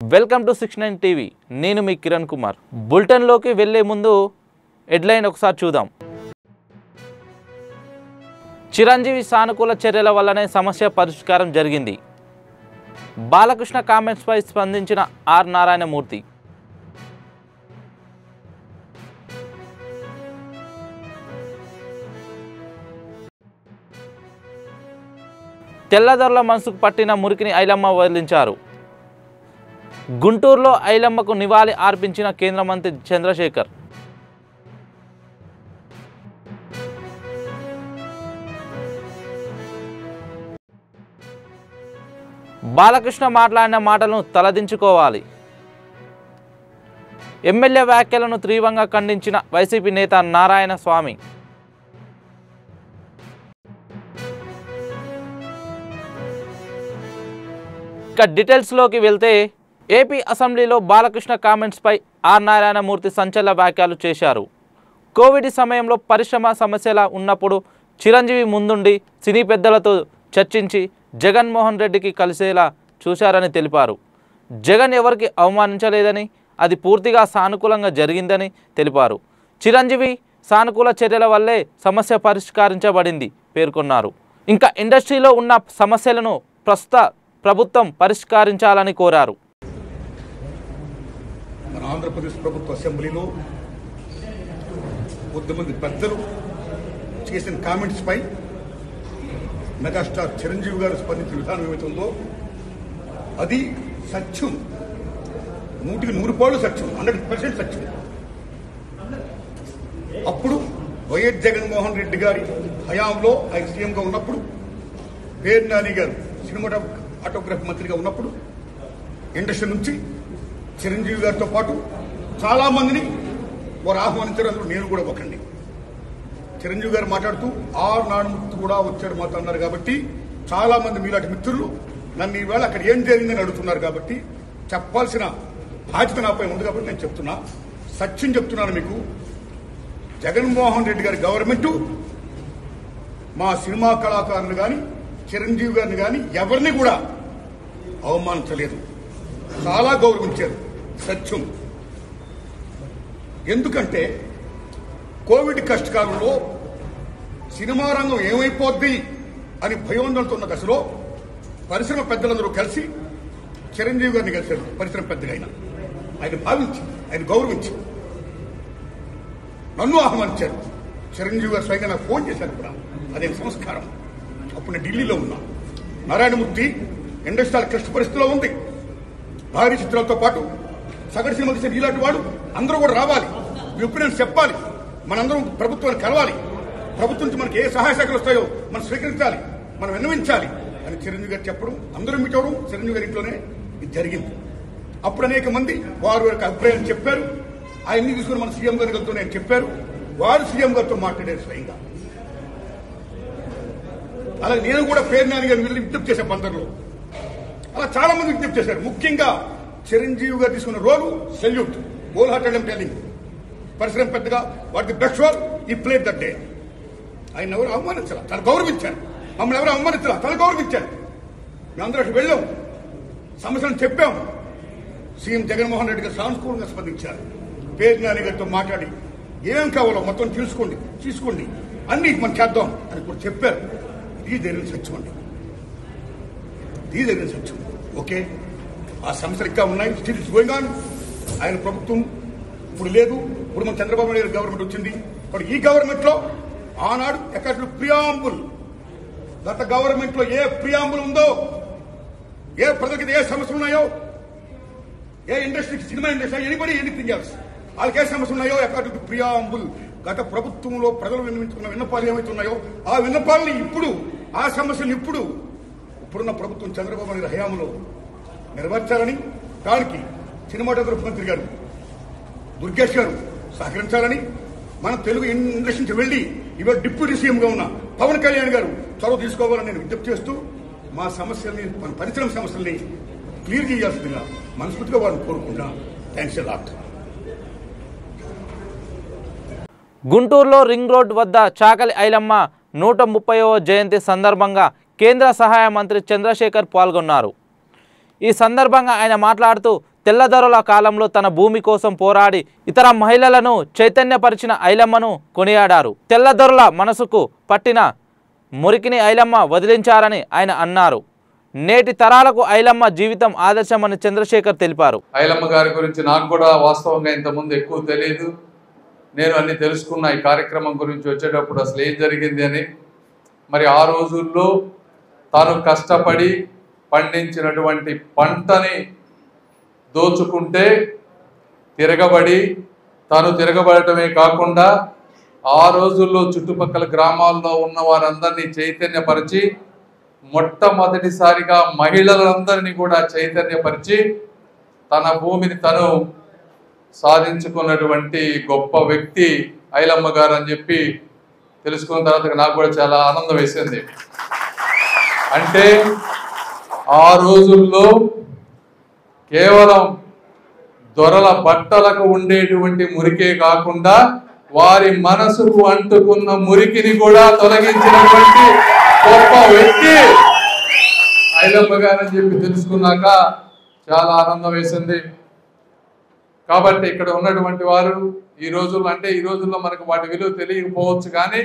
Welcome to 69 TV. నేను మీ కిరణ్ కుమార్. బులెటిన్లోకి వెళ్లే ముందు హెడ్లైన్ ఒకసారి చూద్దాం. చిరంజీవి సానుకూల చర్యల వల్లనే సమస్య పరిష్కారం జరిగింది. బాలకృష్ణ కామెంట్స్పై స్పందించిన ఆర్ నారాయణమూర్తి. తెల్లదొరల మనసుకు పట్టిన మురికిని ఐలమ్మ వదిలించారు. గుంటూరులో ఐలమ్మకు నివాళి అర్పించిన కేంద్ర మంత్రి చంద్రశేఖర్. బాలకృష్ణ మాట్లాడిన మాటలను తలదించుకోవాలి. ఎమ్మెల్యే వ్యాఖ్యలను తీవ్రంగా ఖండించిన వైసీపీ నేత నారాయణ స్వామి. ఇక డీటెయిల్స్లోకి వెళ్తే ఏపీ అసెంబ్లీలో బాలకృష్ణ కామెంట్స్పై ఆర్ నారాయణమూర్తి సంచలన వ్యాఖ్యలు చేశారు. కోవిడ్ సమయంలో పరిశ్రమ సమస్యల ఉన్నప్పుడు చిరంజీవి ముందుండి సినీ పెద్దలతో చర్చించి జగన్మోహన్ రెడ్డికి కలిసేలా చూశారని తెలిపారు. జగన్ ఎవరికి అవమానించలేదని, అది పూర్తిగా సానుకూలంగా జరిగిందని తెలిపారు. చిరంజీవి సానుకూల చర్యల వల్లే సమస్య పరిష్కరించబడింది పేర్కొన్నారు. ఇంకా ఇండస్ట్రీలో ఉన్న సమస్యలను ప్రస్తుత ప్రభుత్వం పరిష్కరించాలని కోరారు. మన ఆంధ్రప్రదేశ్ ప్రభుత్వ అసెంబ్లీలో కొద్దిమంది పెద్దలు చేసిన కామెంట్స్ పై మెగాస్టార్ చిరంజీవి గారు స్పందించిన విధానం ఏమైతుందో అది సత్యం, 100% సత్యం, 100% సత్యం. అప్పుడు వైఎస్ జగన్మోహన్ రెడ్డి గారి హయాంలో ఆయన సీఎంగా ఉన్నప్పుడు, పేరు నాని గారు సినిమాటోగ్రఫీ మంత్రిగా ఉన్నప్పుడు ఇండస్ట్రీ నుంచి చిరంజీవి గారితో పాటు చాలా మందిని వారు ఆహ్వానించారు. అందులో నేను కూడా ఒకండి. చిరంజీవి గారు మాట్లాడుతూ ఆర్ నారాయణమూర్తి కూడా వచ్చాడు మాతో అన్నారు. కాబట్టి చాలా మంది మీలాంటి మిత్రులు నన్ను ఈవేళ అక్కడ ఏం జరిగిందని అడుగుతున్నారు. కాబట్టి చెప్పాల్సిన బాధ్యత నాపై ఉంది. కాబట్టి నేను చెప్తున్నా, సత్యం చెప్తున్నాను మీకు. జగన్మోహన్ రెడ్డి గారి గవర్నమెంట్ మా సినిమా కళాకారులు కానీ చిరంజీవి గారిని కానీ ఎవరిని కూడా అవమానించలేదు, చాలా గౌరవించారు. సత్యం. ఎందుకంటే కోవిడ్ కష్టకాలంలో సినిమా రంగం ఏమైపోద్ది అని భయోందనతో ఉన్న దశలో పరిశ్రమ పెద్దలందరూ కలిసి చిరంజీవి గారిని కలిశారు. పరిశ్రమ పెద్దగా ఆయన భావించి, ఆయన గౌరవించి నన్ను ఆహ్వానించారు. చిరంజీవి గారు స్వయంగా నాకు ఫోన్ చేశారు కూడా. అదే సంస్కారం. అప్పుడు నేను ఢిల్లీలో ఉన్నా. నారాయణమూర్తి ఇండస్ట్రీ క్లిష్ట పరిస్థితిలో ఉంది. భారీ చిత్రాలతో పాటు సగటు సినిమా తీసిన ఇలాంటి వాడు అందరూ కూడా రావాలి, మీ ఒపీనియన్స్ చెప్పాలి, మనందరం ప్రభుత్వాన్ని కలవాలి, ప్రభుత్వం నుంచి మనకి ఏ సహాయ శాఖలు వస్తాయో మనం స్వీకరించాలి, మనం విన్నవించాలి అని చిరంజీవి గారు చెప్పడం, అందరూ మీట్ అవడం చిరంజీవి గారి ఇంట్లోనే ఇది జరిగింది. అప్పుడు అనేక మంది వారి యొక్క అభిప్రాయాలు చెప్పారు. ఆయన్ని తీసుకుని మన సీఎం గారి గారితో నేను చెప్పారు. వారు సీఎం గారితో మాట్లాడారు స్వయంగా. అలాగే నేను కూడా పేరు నాని గారిని వెళ్ళి విజ్ఞప్తి చేశాను బందర్లో. అలా చాలా మంది విజ్ఞప్తి చేశారు. ముఖ్యంగా చిరంజీవి గారు తీసుకున్న రోలు సెల్యూట్, హోల్ హార్టెడ్ టెలింగ్. పరిశ్రమ పెద్దగా వాటికి బెస్ట్ రోల్ ఈ ప్లేడ్ దట్ డే. ఆయన ఎవరు అవమానించాల, తను గౌరవించారు. మమ్మల్ని ఎవరు అవమానించాల, తను గౌరవించారు. మేమందరూ అటు వెళ్ళాం, సమస్యలను చెప్పాం. సీఎం జగన్మోహన్ రెడ్డి గారు సానుకూలంగా స్పందించారు. పేరు నాని గారితో మాట్లాడి ఏం కావాలో మొత్తం తీసుకోండి అన్ని మనం చేద్దాం అని కూడా చెప్పారు. ఇది జరిగిన సత్యం అండి, ఇది జరిగిన సత్యం. ఓకే, ఆ సమస్యలు ఇంకా ఉన్నాయి. Still it's going on. ఆయన ప్రభుత్వం ఇప్పుడు లేదు. ఇప్పుడు మన చంద్రబాబు నాయుడు గవర్నమెంట్ వచ్చింది. ఇప్పుడు ఈ గవర్నమెంట్ లో ఆనాడు ఎక్కడ ప్రియాంబుల్, గత గవర్నమెంట్ లో ఏ ప్రియాంబుల్ ఉందో, ఏ ప్రజలకి ఏ సమస్యలు ఉన్నాయో, ఏ ఇండస్ట్రీకి, cinema industry, anybody anything else, వాళ్ళకి ఏ సమస్యలు ఉన్నాయో అకార్డింగ్ టు ప్రియాంబుల్ గత ప్రభుత్వంలో ప్రజలు విన్నవించుకున్న విన్నపాలు ఏమైతే ఉన్నాయో ఆ విన్నపాలని ఇప్పుడు, ఆ సమస్యలు ఇప్పుడున్న ప్రభుత్వం చంద్రబాబు నాయుడు హయాంలో నెరవేర్చాలని, దానికి సినిమాటోగ్రఫీ మంత్రి గారు దుర్గేష్ గారు సహకరించాలని, మన తెలుగు ఇండస్ట్రీ వెళ్లి ఇవాళ డిప్యూటీ సీఎంగా ఉన్న పవన్ కళ్యాణ్ గారు చొరవ తీసుకోవాలని నేను విజ్ఞప్తి చేస్తూ మా సమస్యల్ని, మన పరిశ్రమ సమస్యల్ని క్లియర్ చేయాల్సిందిగా మనస్ఫూర్తిగా వారిని కోరుకుంటున్నా. Thanks a lot. గుంటూరులో రింగ్ రోడ్ వద్ద చాకలి ఐలమ్మ 130వ జయంతి సందర్భంగా కేంద్ర సహాయ మంత్రి చంద్రశేఖర్ పాల్గొన్నారు. ఈ సందర్భంగా ఆయన మాట్లాడుతూ తెల్లదొరల కాలంలో తన భూమి కోసం పోరాడి ఇతర మహిళలను చైతన్యపరిచిన ఐలమ్మను కొనియాడారు. తెల్లదొరల మనసుకు పట్టిన మురికిని ఐలమ్మ వదిలించారని ఆయన అన్నారు. నేటి తరాలకు ఐలమ్మ జీవితం ఆదర్శమని చంద్రశేఖర్ తెలిపారు. ఐలమ్మ గారి గురించి నాకు కూడా వాస్తవంగా ఇంతకుముందు ఎక్కువ తెలియదు. నేను అన్ని తెలుసుకున్న ఈ కార్యక్రమం గురించి వచ్చేటప్పుడు అసలు ఏం జరిగింది అని. మరి ఆ రోజుల్లో తాను కష్టపడి పండించినటువంటి పంటని దోచుకుంటే తాను తిరగబడటమే కాకుండా ఆ రోజుల్లో చుట్టుపక్కల గ్రామాల్లో ఉన్న వారందరినీ చైతన్యపరిచి మొట్టమొదటిసారిగా మహిళలందరినీ కూడా చైతన్యపరిచి తన భూమిని తను సాధించుకున్నటువంటి గొప్ప వ్యక్తి ఐలమ్మ గారు అని చెప్పి తెలుసుకున్న తర్వాత నాకు కూడా చాలా ఆనందం వేసింది. అంటే ఆ రోజుల్లో కేవలం దొరల బట్టలకు ఉండేటువంటి మురికే కాకుండా వారి మనసుకు అంటుకున్న మురికిని కూడా తొలగించినటువంటి గొప్ప వ్యక్తి ఐలమ్మ గారు అని చెప్పి తెలుసుకున్నాక చాలా ఆనందం వేసింది. కాబట్టి ఇక్కడ ఉన్నటువంటి వారు ఈ రోజుల్లో మనకు వాటి విలువ తెలియకపోవచ్చు, కానీ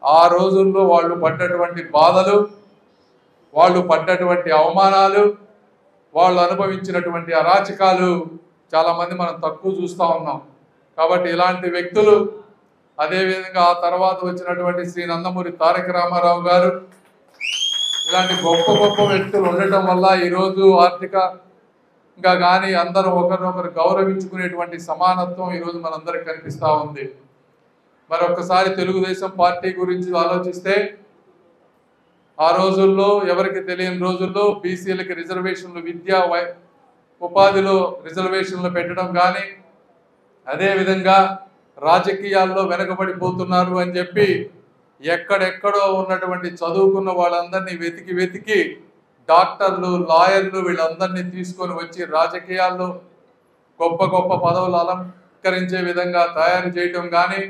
ఆ రోజుల్లో వాళ్ళు పడ్డటువంటి బాధలు, వాళ్ళు పడ్డటువంటి అవమానాలు, వాళ్ళు అనుభవించినటువంటి అరాచకాలు చాలామంది మనం తక్కువ చూస్తూ ఉన్నాం. కాబట్టి ఇలాంటి వ్యక్తులు, అదేవిధంగా ఆ తర్వాత వచ్చినటువంటి శ్రీ నందమూరి తారక రామారావు గారు, ఇలాంటి గొప్ప గొప్ప వ్యక్తులు ఉండటం వల్ల ఈరోజు ఆర్థికంగా కానీ అందరూ ఒకరినొకరు గౌరవించుకునేటువంటి సమానత్వం ఈరోజు మనందరికి కనిపిస్తూ ఉంది. మరి ఒక్కసారి తెలుగుదేశం పార్టీ గురించి ఆలోచిస్తే ఆ రోజుల్లో ఎవరికి తెలియని రోజుల్లో బీసీలకి రిజర్వేషన్లు, విద్యా ఉపాధిలో రిజర్వేషన్లు పెట్టడం కానీ, అదేవిధంగా రాజకీయాల్లో వెనకబడిపోతున్నారు అని చెప్పి ఎక్కడెక్కడో ఉన్నటువంటి చదువుకున్న వాళ్ళందరినీ వెతికి డాక్టర్లు, లాయర్లు వీళ్ళందరినీ తీసుకొని వచ్చి రాజకీయాల్లో గొప్ప గొప్ప పదవులు అలంకరించే విధంగా తయారు చేయటం కానీ,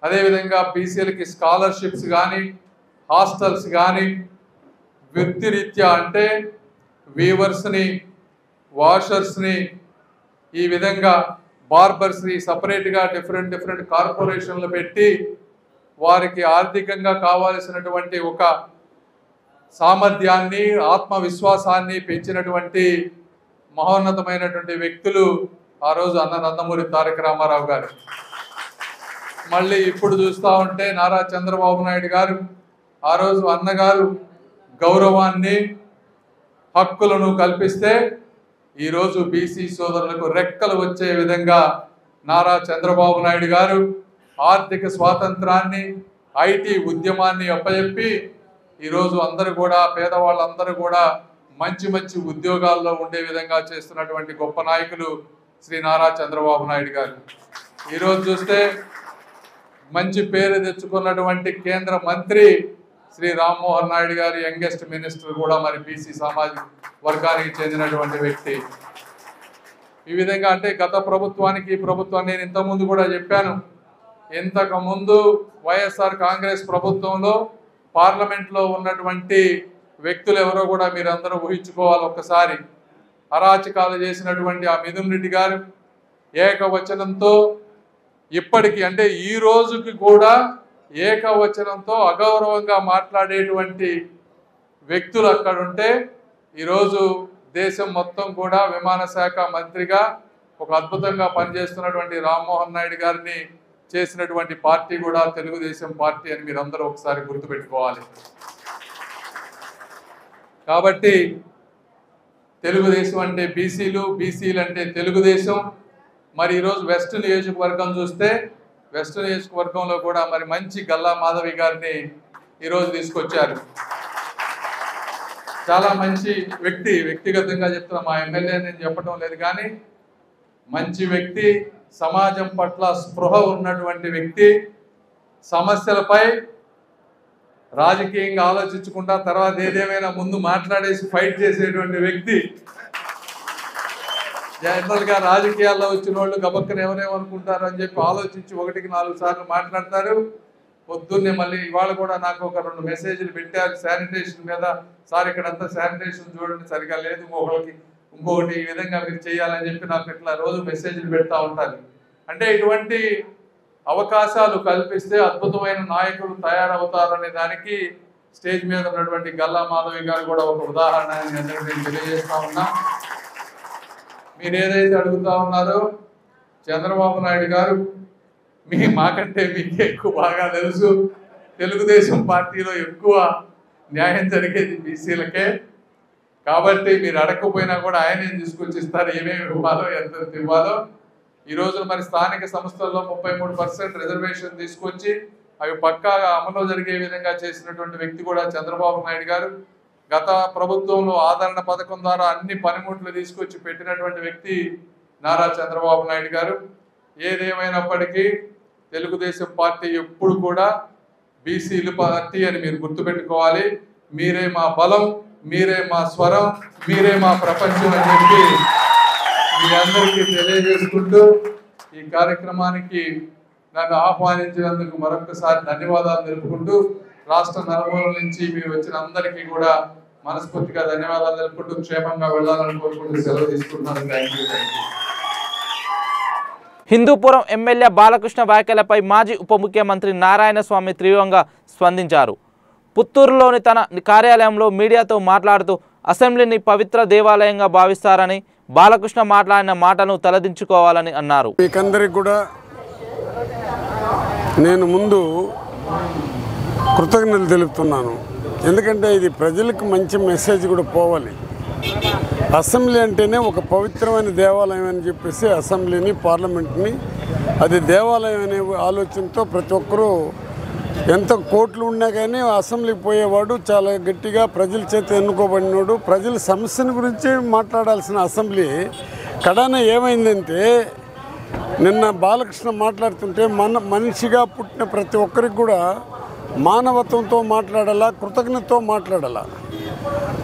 అదేవిధంగా బీసీలకి స్కాలర్షిప్స్ కానీ, హాస్టల్స్ కానీ, వృత్తిరీత్యా అంటే వీవర్స్ని, వాషర్స్ని, ఈ విధంగా బార్బర్స్ని సపరేట్గా డిఫరెంట్ కార్పొరేషన్లు పెట్టి వారికి ఆర్థికంగా కావాల్సినటువంటి ఒక సామర్థ్యాన్ని, ఆత్మవిశ్వాసాన్ని పెంచినటువంటి మహోన్నతమైనటువంటి వ్యక్తులు ఆ రోజు నందమూరి తారక రామారావు గారు. మళ్ళీ ఇప్పుడు చూస్తూ ఉంటే నారా చంద్రబాబు నాయుడు గారు, ఆ రోజు అన్నగారు గౌరవాన్ని, హక్కులను కల్పిస్తే ఈరోజు బీసీ సోదరులకు రెక్కలు వచ్చే విధంగా నారా చంద్రబాబు నాయుడు గారు ఆర్థిక స్వాతంత్రాన్ని, ఐటీ ఉద్యమాన్ని అప్పచెప్పి ఈరోజు అందరూ కూడా, పేదవాళ్ళందరూ కూడా మంచి ఉద్యోగాల్లో ఉండే విధంగా చేస్తున్నటువంటి గొప్ప నాయకులు శ్రీ నారా చంద్రబాబు నాయుడు గారు. ఈరోజు చూస్తే మంచి పేరు తెచ్చుకున్నటువంటి కేంద్ర మంత్రి శ్రీ రామ్మోహన్ నాయుడు గారు, యంగెస్ట్ మినిస్టర్ కూడా మరి బీసీ సామాజిక వర్గానికి చెందినటువంటి వ్యక్తి. ఈ విధంగా అంటే గత ప్రభుత్వానికి ఈ ప్రభుత్వం, నేను ఇంతకుముందు కూడా చెప్పాను, ఇంతకుముందు వైఎస్ఆర్ కాంగ్రెస్ ప్రభుత్వంలో పార్లమెంట్లో ఉన్నటువంటి వ్యక్తులు ఎవరో కూడా మీరందరూ ఊహించుకోవాలి ఒక్కసారి. అరాచకాలు చేసినటువంటి ఆ మిథున్ రెడ్డి గారు ఏకవచనంతో ఇప్పటికీ, అంటే ఈ రోజుకి కూడా ఏకవచనంతో అగౌరవంగా మాట్లాడేటువంటి వ్యక్తులు అక్కడ ఉంటే, ఈరోజు దేశం మొత్తం కూడా విమానశాఖ మంత్రిగా ఒక అద్భుతంగా పనిచేస్తున్నటువంటి రామ్మోహన్ నాయుడు గారిని చేసినటువంటి పార్టీ కూడా తెలుగుదేశం పార్టీ అని మీరందరూ ఒకసారి గుర్తుపెట్టుకోవాలి. కాబట్టి తెలుగుదేశం అంటే బీసీలు, బీసీలు అంటే తెలుగుదేశం. మరి ఈరోజు వెస్ట్ నియోజకవర్గం చూస్తే, వెస్ట్ నియోజకవర్గంలో కూడా మరి మంచి గల్లా మాధవి గారిని ఈరోజు తీసుకొచ్చారు. చాలా మంచి వ్యక్తి, వ్యక్తిగతంగా చెప్తున్నా, మా ఎమ్మెల్యే నేను చెప్పడం లేదు, కానీ మంచి వ్యక్తి, సమాజం పట్ల స్పృహ ఉన్నటువంటి వ్యక్తి, సమస్యలపై రాజకీయంగా ఆలోచించకుండా తర్వాత ఏదేమైనా ముందు మాట్లాడేసి ఫైట్ చేసేటువంటి వ్యక్తి. జనరల్గా రాజకీయాల్లో వచ్చిన వాళ్ళు గబక్కన ఎవరేమనుకుంటారు అని చెప్పి ఆలోచించి 1-4 సార్లు మాట్లాడతారు. పొద్దున్నే మళ్ళీ ఇవాళ కూడా నాకు ఒక 2 మెసేజ్లు పెట్టారు శానిటేషన్ మీద. సార్ ఇక్కడంతా శానిటేషన్ చూడండి, సరిగా లేదు, ఇంకొకటి ఈ విధంగా మీరు చేయాలని చెప్పి నాకు ఇట్లా రోజు మెసేజ్లు పెడతా ఉంటారు. అంటే ఇటువంటి అవకాశాలు కల్పిస్తే అద్భుతమైన నాయకులు తయారవుతారనే దానికి స్టేజ్ మీద ఉన్నటువంటి గల్లా మాధవి గారు కూడా ఒక ఉదాహరణ నేను తెలియజేస్తా ఉన్నా. మీరు ఏదైతే అడుగుతా ఉన్నారో చంద్రబాబు నాయుడు గారు మాకంటే మీకు ఎక్కువ బాగా తెలుసు. తెలుగుదేశం పార్టీలో ఎక్కువ న్యాయం జరిగేది బీసీలకే. కాబట్టి మీరు అడగకపోయినా కూడా ఆయనే తీసుకొచ్చి ఇస్తారు ఏమేమి ఇవ్వాలో ఎంత ఇవ్వాలో. ఈ రోజున మరి స్థానిక సంస్థల్లో 33% రిజర్వేషన్ తీసుకొచ్చి అవి పక్కాగా అమలు జరిగే విధంగా చేసినటువంటి వ్యక్తి కూడా చంద్రబాబు నాయుడు గారు. గత ప్రభుత్వంలో ఆదరణ పథకం ద్వారా అన్ని పనిముట్లు తీసుకొచ్చి పెట్టినటువంటి వ్యక్తి నారా చంద్రబాబు నాయుడు గారు. ఏదేమైనప్పటికీ తెలుగుదేశం పార్టీ ఎప్పుడు కూడా బీసీలు పార్టీ అని మీరు గుర్తుపెట్టుకోవాలి. మీరే మా బలం, మీరే మా స్వరం, మీరే మా ప్రపంచం అని చెప్పి మీ అందరికీ తెలియజేసుకుంటూ ఈ కార్యక్రమానికి నన్ను ఆహ్వానించినందుకు మరొకసారి ధన్యవాదాలు తెలుపుకుంటూ రాష్ట్ర నలుమూలల నుంచి మీరు వచ్చిన అందరికీ కూడా మనస్ఫూర్తిగా ధన్యవాదాలు తెలుపుకుంటూ క్షేమంగా వెళ్ళాలని కోరుకుంటూ సెలవు తీసుకుంటున్నాను. Thank you. Hindupur MLA Balakrishna వ్యాఖ్యలపై మాజీ ఉప ముఖ్యమంత్రి నారాయణ స్వామి తీవ్రంగా స్పందించారు. పుత్తూరులోని తన కార్యాలయంలో మీడియాతో మాట్లాడుతూ అసెంబ్లీని పవిత్ర దేవాలయంగా భావిస్తారని, బాలకృష్ణ మాట్లాడిన మాటను తలదించుకోవాలని అన్నారు. మీకందరికి కూడా నేను ముందు కృతజ్ఞతలు తెలుపుతున్నాను. ఎందుకంటే ఇది ప్రజలకు మంచి మెసేజ్ కూడా పోవాలి. అసెంబ్లీ అంటేనే ఒక పవిత్రమైన దేవాలయం అని చెప్పేసి అసెంబ్లీని, పార్లమెంట్ని అది దేవాలయం అనే ఆలోచనతో ప్రతి ఒక్కరూ ఎంత కోట్లు ఉన్నా కానీ అసెంబ్లీకి పోయేవాడు చాలా గట్టిగా ప్రజల చేత ఎన్నుకోబడినోడు. ప్రజల సమస్యల గురించి మాట్లాడాల్సిన అసెంబ్లీ కడాన ఏమైందంటే నిన్న బాలకృష్ణ మాట్లాడుతుంటే మనిషిగా పుట్టిన ప్రతి ఒక్కరికి కూడా మానవత్వంతో మాట్లాడాలా, కృతజ్ఞతతో మాట్లాడాలా.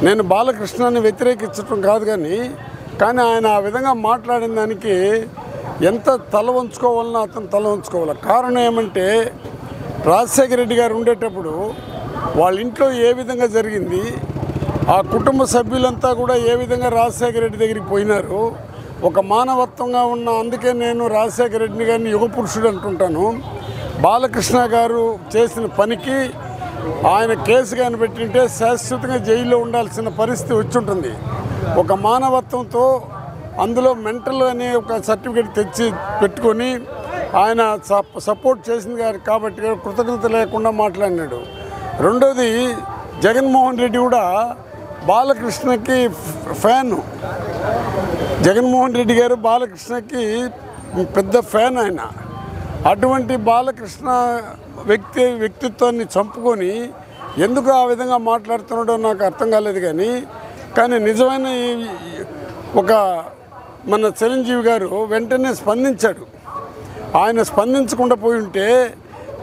నేను బాలకృష్ణని వ్యతిరేకించడం కాదు కానీ ఆయన ఆ విధంగా మాట్లాడిన దానికి ఎంత తల వంచుకోవాలన్నా అతను తల వంచుకోవాలి. కారణం ఏమంటే రాజశేఖర రెడ్డి గారు ఉండేటప్పుడు వాళ్ళ ఇంట్లో ఏ విధంగా జరిగింది, ఆ కుటుంబ సభ్యులంతా కూడా ఏ విధంగా రాజశేఖర రెడ్డి దగ్గరికి పోయినారు, ఒక మానవత్వంగా ఉన్న. అందుకే నేను రాజశేఖర రెడ్డి గారిని యుగ పురుషుడు అంటుంటాను. బాలకృష్ణ గారు చేసిన పనికి ఆయన కేసు కానీ పెట్టింటే శాశ్వతంగా జైల్లో ఉండాల్సిన పరిస్థితి వచ్చి ఉంటుంది. ఒక మానవత్వంతో అందులో మెంటల్ అనే ఒక సర్టిఫికేట్ తెచ్చి పెట్టుకొని ఆయన సపోర్ట్ చేసింది కాబట్టి కృతజ్ఞత లేకుండా మాట్లాడినాడు. రెండోది జగన్మోహన్ రెడ్డి కూడా బాలకృష్ణకి ఫ్యాను. జగన్మోహన్ రెడ్డి గారు బాలకృష్ణకి పెద్ద ఫ్యాన్. ఆయన అటువంటి బాలకృష్ణ వ్యక్తిత్వాన్ని చంపుకొని ఎందుకు ఆ విధంగా మాట్లాడుతున్నాడో నాకు అర్థం కాలేదు. కానీ నిజమైన ఒక మన చిరంజీవి గారు వెంటనే స్పందించాడు. ఆయన స్పందించకుండా పోయి ఉంటే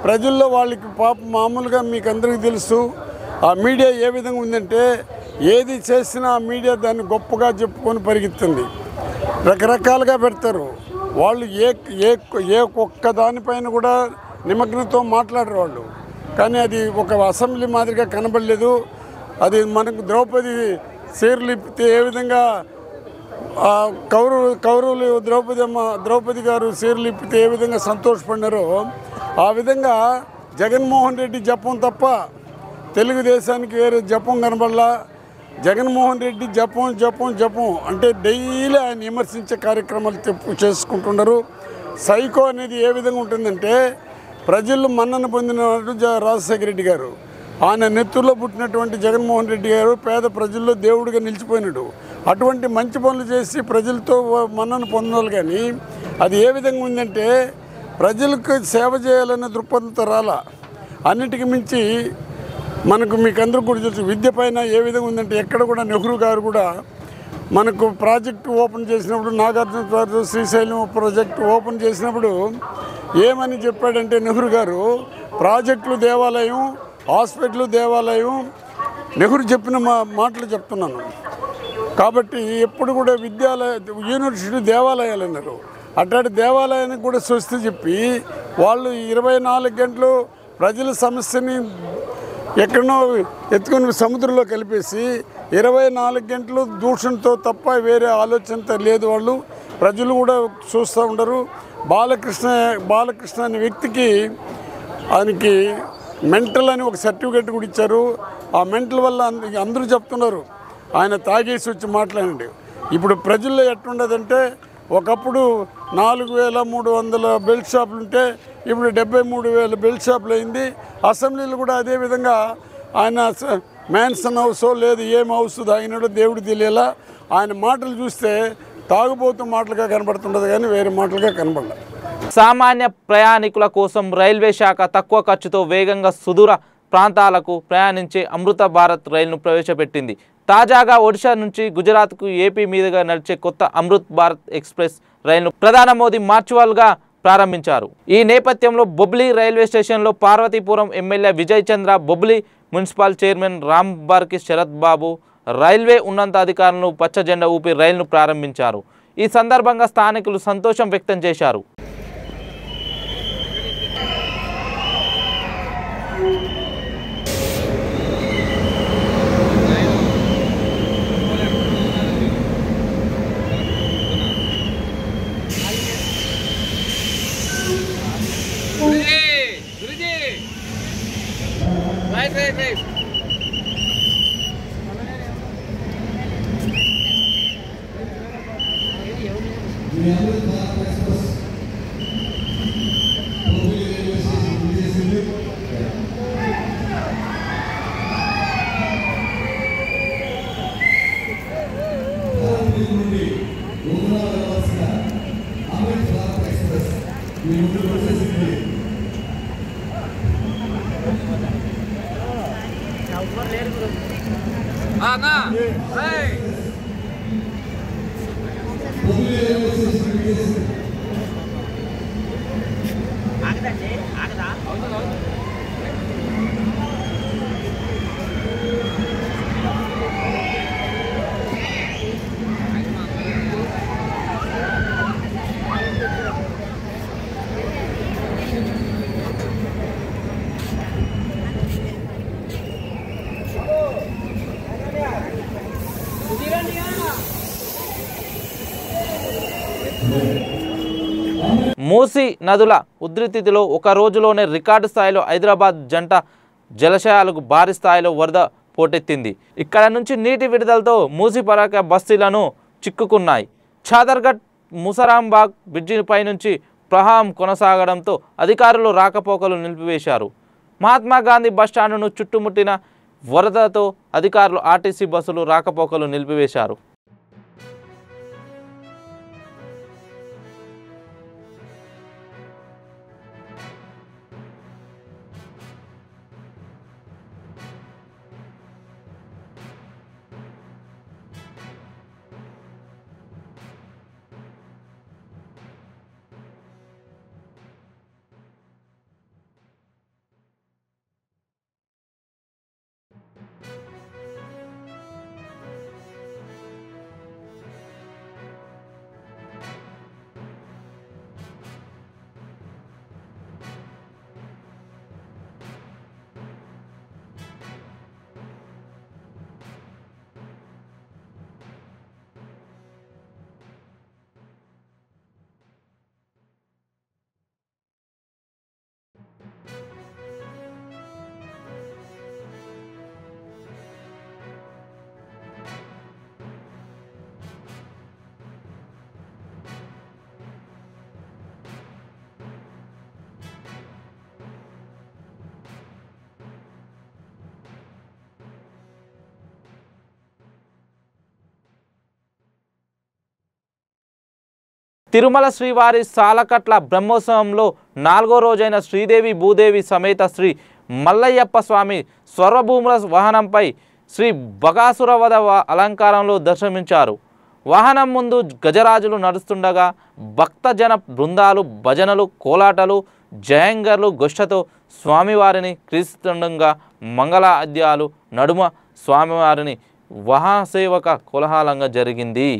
ప్రజల్లో వాళ్ళకి మామూలుగా మీకు అందరికీ తెలుసు ఆ మీడియా ఏ విధంగా ఉందంటే ఏది చేసినా ఆ మీడియా దాన్ని గొప్పగా చెప్పుకొని పరిగెత్తుంది. రకరకాలుగా పెడతారు వాళ్ళు. ఏ ఒక్క దానిపైన కూడా నిమగ్నంతో మాట్లాడరు వాళ్ళు. కానీ అది ఒక అసెంబ్లీ మాదిరిగా కనబడలేదు. అది మనకు చీరలు ఇప్పితే ఏ విధంగా కౌరవులు ద్రౌపది గారు చీరలు ఇప్పితే ఏ విధంగా సంతోషపడినారో ఆ విధంగా జగన్మోహన్ రెడ్డి జపం తప్ప తెలుగుదేశానికి వేరే జపం కనబడలా. జగన్మోహన్ రెడ్డి జపం అంటే డైలీ ఆయన విమర్శించే కార్యక్రమాలు చేసుకుంటున్నారు. సైకో అనేది ఏ విధంగా ఉంటుందంటే ప్రజలు మన్నన పొందినట్టు రాజశేఖర రెడ్డి గారు, ఆయన నెత్తుల్లో పుట్టినటువంటి జగన్మోహన్ రెడ్డి గారు పేద ప్రజల్లో దేవుడిగా నిలిచిపోయినాడు. అటువంటి మంచి పనులు చేసి ప్రజలతో మన్నన పొందాలి. కానీ అది ఏ విధంగా ఉందంటే ప్రజలకు సేవ చేయాలనే దృక్పథంతో రాలా. అన్నిటికీ మించి మీకు అందరూ కూడా తెలుసు విద్య పైన ఏ విధంగా ఉందంటే ఎక్కడ కూడా నెహ్రూ గారు కూడా మనకు ప్రాజెక్టు ఓపెన్ చేసినప్పుడు నాగార్జున శ్రీశైలం ప్రాజెక్టు ఓపెన్ చేసినప్పుడు ఏమని చెప్పాడంటే నెహ్రూ గారు ప్రాజెక్టులు దేవాలయం, హాస్పిటల్ దేవాలయం, నెహ్రూ చెప్పిన మాటలు చెప్తున్నాను. కాబట్టి ఎప్పుడు కూడా యూనివర్సిటీ దేవాలయాలు అన్నారు. అట్లాంటి దేవాలయానికి కూడా స్వస్తి చెప్పి వాళ్ళు 24 గంటలు ప్రజల సమస్యని ఎక్కడనో ఎత్తుకొని సముద్రంలో కలిపేసి 24 గంటలు దూషణతో తప్ప వేరే ఆలోచనతో లేదు వాళ్ళు. ప్రజలు కూడా చూస్తూ ఉండరు. బాలకృష్ణ అనే వ్యక్తికి ఆయనకి మెంటల్ అని ఒక సర్టిఫికేట్ కూడా ఇచ్చారు. ఆ మెంటల్ వల్ల అందరూ చెప్తున్నారు ఆయన తాగేసి వచ్చి మాట్లాడండి. ఇప్పుడు ప్రజల్లో ఎట్లుండదంటే ఒకప్పుడు 4300 బెల్ట్ షాపులు ఉంటే ఇప్పుడు 73,000 బెల్ట్ షాపులు అయింది. అసెంబ్లీలు కూడా అదేవిధంగా ఆయన మ్యాన్సన్ హౌస్ లేదు ఏం హౌస్ తాగినాడో దేవుడు తెలియాలా. ఆయన మాటలు చూస్తే తాగుబోతు మాటలుగా కనబడుతుండదు కానీ వేరే మాటలుగా కనబడలేదు. సామాన్య ప్రయాణికుల కోసం రైల్వే శాఖ తక్కువ ఖర్చుతో వేగంగా సుదూర ప్రాంతాలకు ప్రయాణించే అమృత భారత్ రైలును ప్రవేశపెట్టింది. తాజాగా ఒడిశా నుంచి గుజరాత్కు ఏపీ మీదుగా నడిచే కొత్త అమృత్ భారత్ ఎక్స్ప్రెస్ రైలును ప్రధాని మోదీ వర్చువల్గా ప్రారంభించారు. ఈ నేపథ్యంలో బొబ్లీ రైల్వే స్టేషన్లో పార్వతీపురం ఎమ్మెల్యే విజయ్ చంద్ర, బొబ్లీ మున్సిపల్ చైర్మన్ రాంబార్కి శరత్ బాబు, రైల్వే ఉన్నతాధికారులను పచ్చ జెండా ఊపి రైలును ప్రారంభించారు. ఈ సందర్భంగా స్థానికులు సంతోషం వ్యక్తం చేశారు. మూసీ నదుల ఉధృతిలో ఒక రోజులోనే రికార్డు స్థాయిలో హైదరాబాద్ జంట జలాశయాలకు భారీ స్థాయిలో వరద పోటెత్తింది. ఇక్కడ నుంచి నీటి విడుదలతో మూసీ పరాక బస్తీలను చిక్కుకున్నాయి. చాదర్ఘట్ ముసరాంబాగ్ బ్రిడ్జిపై నుంచి ప్రవాహం కొనసాగడంతో అధికారులు రాకపోకలు నిలిపివేశారు. మహాత్మా గాంధీ బస్టాండును చుట్టుముట్టిన వరదతో అధికారులు ఆర్టీసీ బస్సులు రాకపోకలు నిలిపివేశారు. తిరుమల శ్రీవారి సాలకట్ల బ్రహ్మోత్సవంలో 4వ రోజైన శ్రీదేవి భూదేవి సమేత శ్రీ మల్లయ్యప్ప స్వామి స్వర్వభూముల వాహనంపై శ్రీ బగాసురవద అలంకారంలో దర్శనమించారు. వాహనం ముందు గజరాజులు నడుస్తుండగా భక్తజన బృందాలు భజనలు కోలాటలు జయంగర్లు గొష్టతో స్వామివారిని క్రీస్తుండగా మంగళాద్యాలు నడుమ స్వామివారిని వాహనసేవక కోలాహలంగా జరిగింది.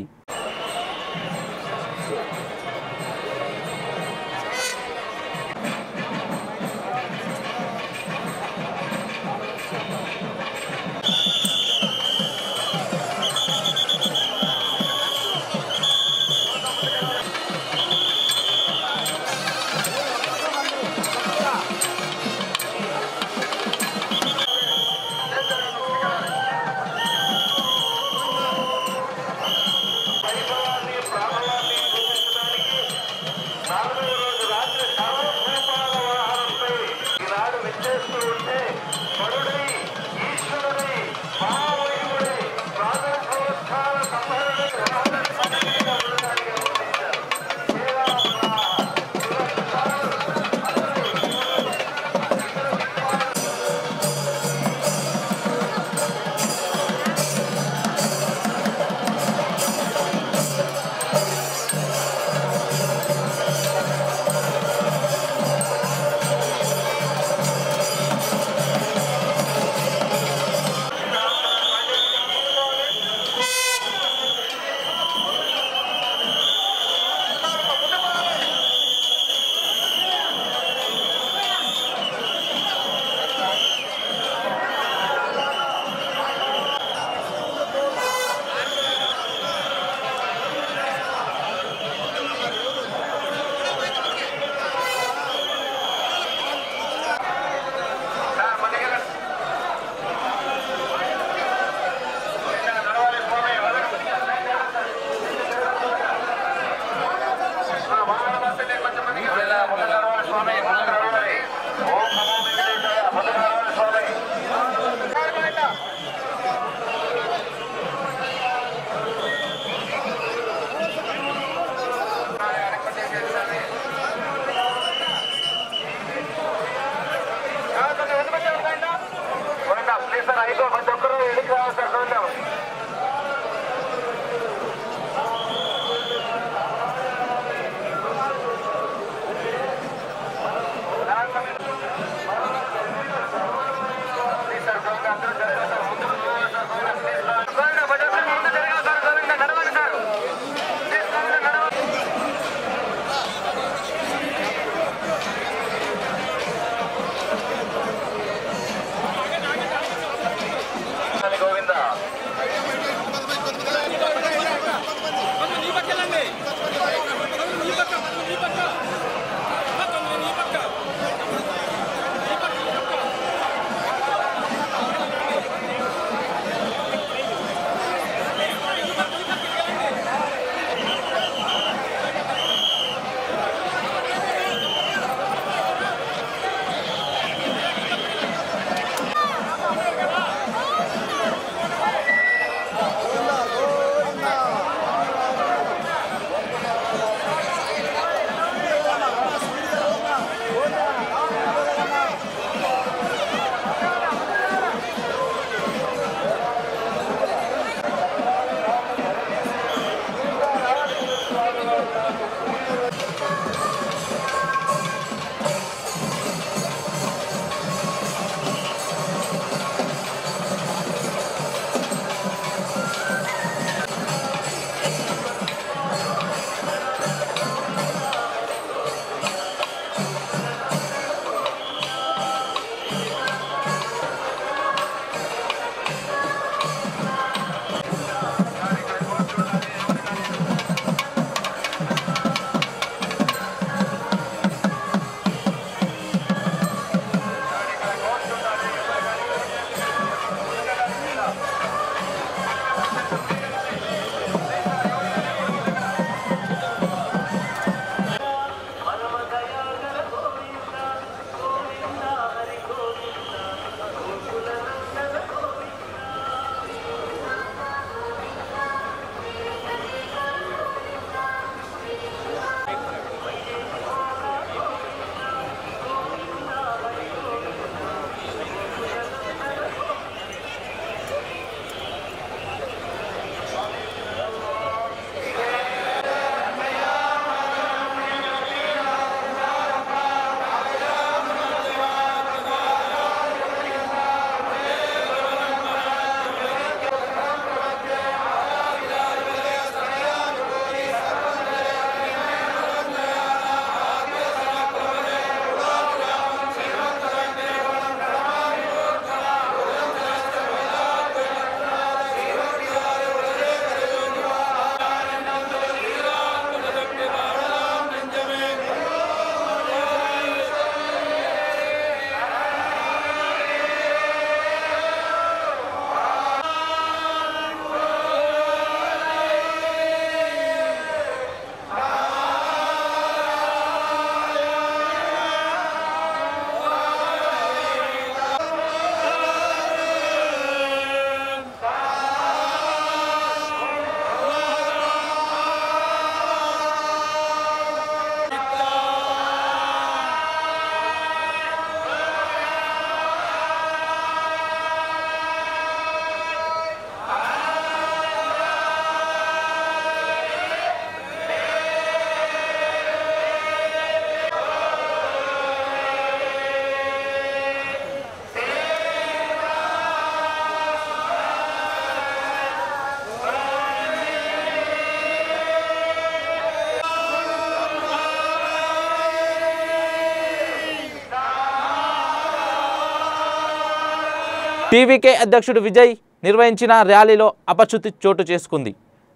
టీవీకే అధ్యక్షుడు విజయ్ నిర్వహించిన ర్యాలీలో అపశృతి చోటు చేసుకుంది.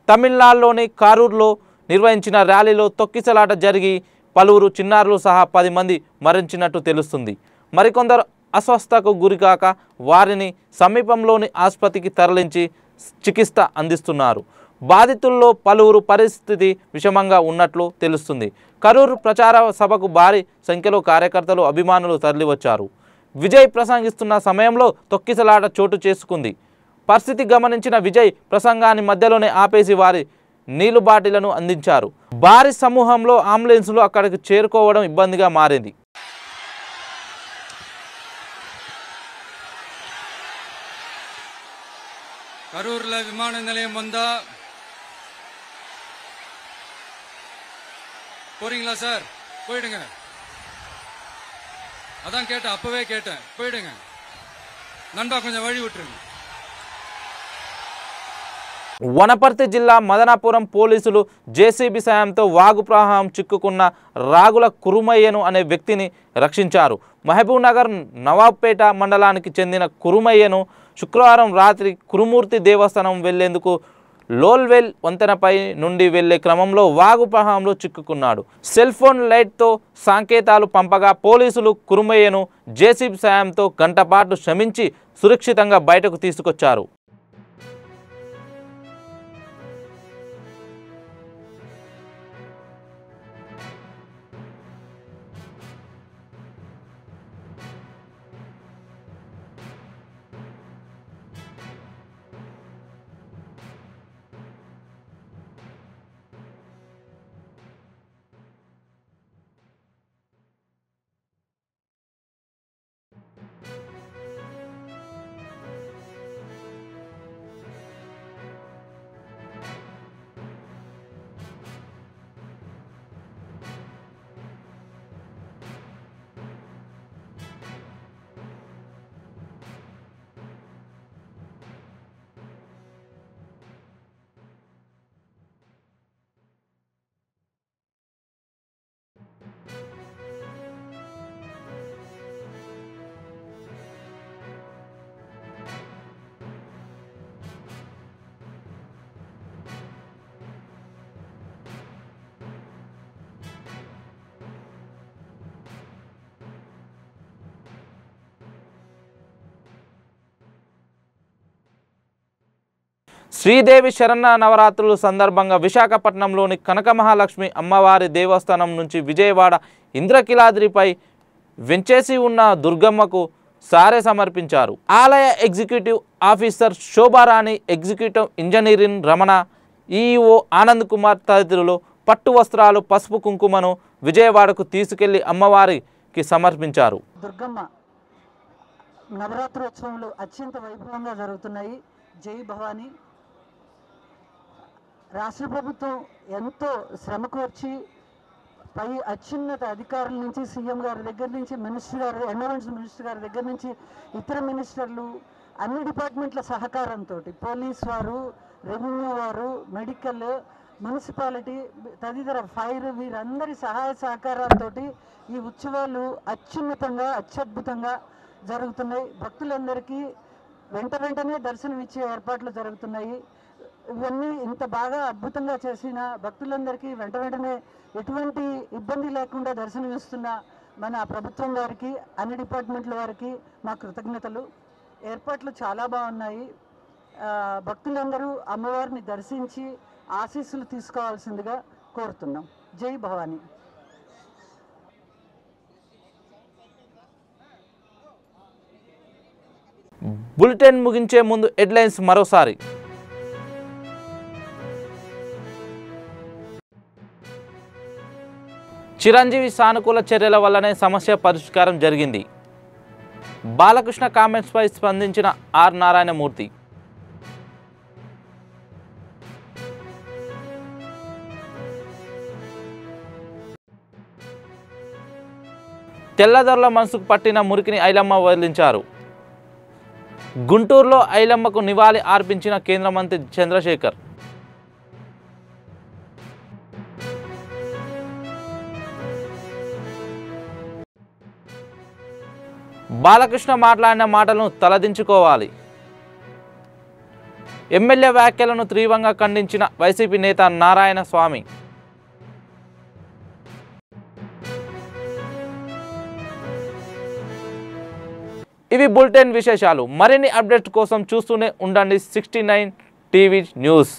తమిళనాడులోని కారూరులో నిర్వహించిన ర్యాలీలో తొక్కిసలాట జరిగి పలువురు చిన్నారులు సహా 10 మంది మరణించినట్టు తెలుస్తుంది. మరికొందరు అస్వస్థతకు గురికాక వారిని సమీపంలోని ఆసుపత్రికి తరలించి చికిత్స అందిస్తున్నారు. బాధితుల్లో పలువురు పరిస్థితి విషమంగా ఉన్నట్లు తెలుస్తుంది. కరూరు ప్రచార సభకు భారీ సంఖ్యలో కార్యకర్తలు, అభిమానులు తరలివచ్చారు. విజయ్ ప్రసంగిస్తున్న సమయంలో తొక్కిసలాట చోటు చేసుకుంది. పరిస్థితి గమనించిన విజయ్ ప్రసంగాన్ని మధ్యలోనే ఆపేసి వారి నీళ్లు బాటిళ్లను అందించారు. భారీ సమూహంలో అంబులెన్సులు అక్కడికి చేరుకోవడం ఇబ్బందిగా మారింది. கரூரில் விமான நிலையம் வந்தா போறீங்களா சார்? போயிடுங்க. அதான் கேட்டேன், அப்பவே கேட்டேன், போயிடுங்க நண்பா, கொஞ்சம் வழி விட்டுருங்க. వనపర్తి జిల్లా మదనాపురం పోలీసులు జేసీబీ సాయంతో వాగు ప్రవాహం చిక్కుకున్న రాగుల కురుమయ్యను అనే వ్యక్తిని రక్షించారు. మహబూబ్నగర్ నవాబ్పేట మండలానికి చెందిన కురుమయ్యను శుక్రవారం రాత్రి కురుమూర్తి దేవస్థానం వెళ్లేందుకు లోల్వెల్ వంతెనపై నుండి వెళ్లే క్రమంలో వాగు ప్రవాహంలో చిక్కుకున్నాడు. సెల్ ఫోన్ లైట్తో సంకేతాలు పంపగా పోలీసులు కురుమయ్యను జేసీబీ సాయంతో గంటపాటు శ్రమించి సురక్షితంగా బయటకు తీసుకొచ్చారు. శ్రీదేవి శరన్న నవరాత్రుల సందర్భంగా విశాఖపట్నంలోని కనక మహాలక్ష్మి అమ్మవారి దేవస్థానం నుంచి విజయవాడ ఇంద్రకీలాద్రిపై వెంచేసి ఉన్న దుర్గమ్మకు సారె సమర్పించారు. ఆలయ executive officer Shobharani, executive engineering Ramana, EEO Anand Kumar తదితరులు పట్టు వస్త్రాలు, పసుపు కుంకుమను విజయవాడకు తీసుకెళ్లి అమ్మవారికి సమర్పించారు. దుర్గమ్మ నవరాత్రోత్సవాలు అత్యంత వైభవంగా జరుగుతున్నాయి. జై భవానీ. రాష్ట్ర ప్రభుత్వం ఎంతో శ్రమ కోర్చి పై అత్యున్నత అధికారుల నుంచి, సీఎం గారి దగ్గర నుంచి, మినిస్టర్ గారు, ఎన్విరాన్మెంట్ మినిస్టర్ గారి దగ్గర నుంచి ఇతర మినిస్టర్లు, అన్ని డిపార్ట్మెంట్ల సహకారంతో, పోలీస్ వారు, రెవెన్యూ వారు, మెడికల్, మున్సిపాలిటీ తదితర ఫైర్, వీరందరి సహాయ సహకారాలతో ఈ ఉత్సవాలు అత్యున్నతంగా, అత్యద్భుతంగా జరుగుతున్నాయి. భక్తులందరికీ వెంటనే దర్శనం ఇచ్చే ఏర్పాట్లు జరుగుతున్నాయి. ఇవన్నీ ఇంత బాగా అద్భుతంగా చేసిన భక్తులందరికీ వెంటనే ఎటువంటి ఇబ్బంది లేకుండా దర్శనం ఇస్తున్న మన ప్రభుత్వం వారికి, అన్ని డిపార్ట్మెంట్ల వారికి మా కృతజ్ఞతలు. ఏర్పాట్లు చాలా బాగున్నాయి. భక్తులందరూ అమ్మవారిని దర్శించి ఆశీస్సులు తీసుకోవాల్సిందిగా కోరుతున్నాం. జై భవానీ. బులెటిన్ ముగించే ముందు హెడ్లైన్స్ మరోసారి. చిరంజీవి సానుకూల చర్యల వల్లనే సమస్య పరిష్కారం జరిగింది. బాలకృష్ణ కామెంట్స్పై స్పందించిన ఆర్ నారాయణమూర్తి. తెల్లదొరల మనసుకు పట్టిన మురికిని ఐలమ్మ వదిలించారు. గుంటూరులో ఐలమ్మకు నివాళి అర్పించిన కేంద్ర మంత్రి చంద్రశేఖర్. బాలకృష్ణ మాట్లాడిన మాటలను తలదించుకోవాలి. ఎమ్మెల్యే వ్యాఖ్యలను తీవ్రంగా ఖండించిన వైసీపీ నేత నారాయణ స్వామి. ఇవి బులెటిన్ విశేషాలు. మరిన్ని అప్డేట్స్ కోసం చూస్తూనే ఉండండి 69 టీవీ న్యూస్.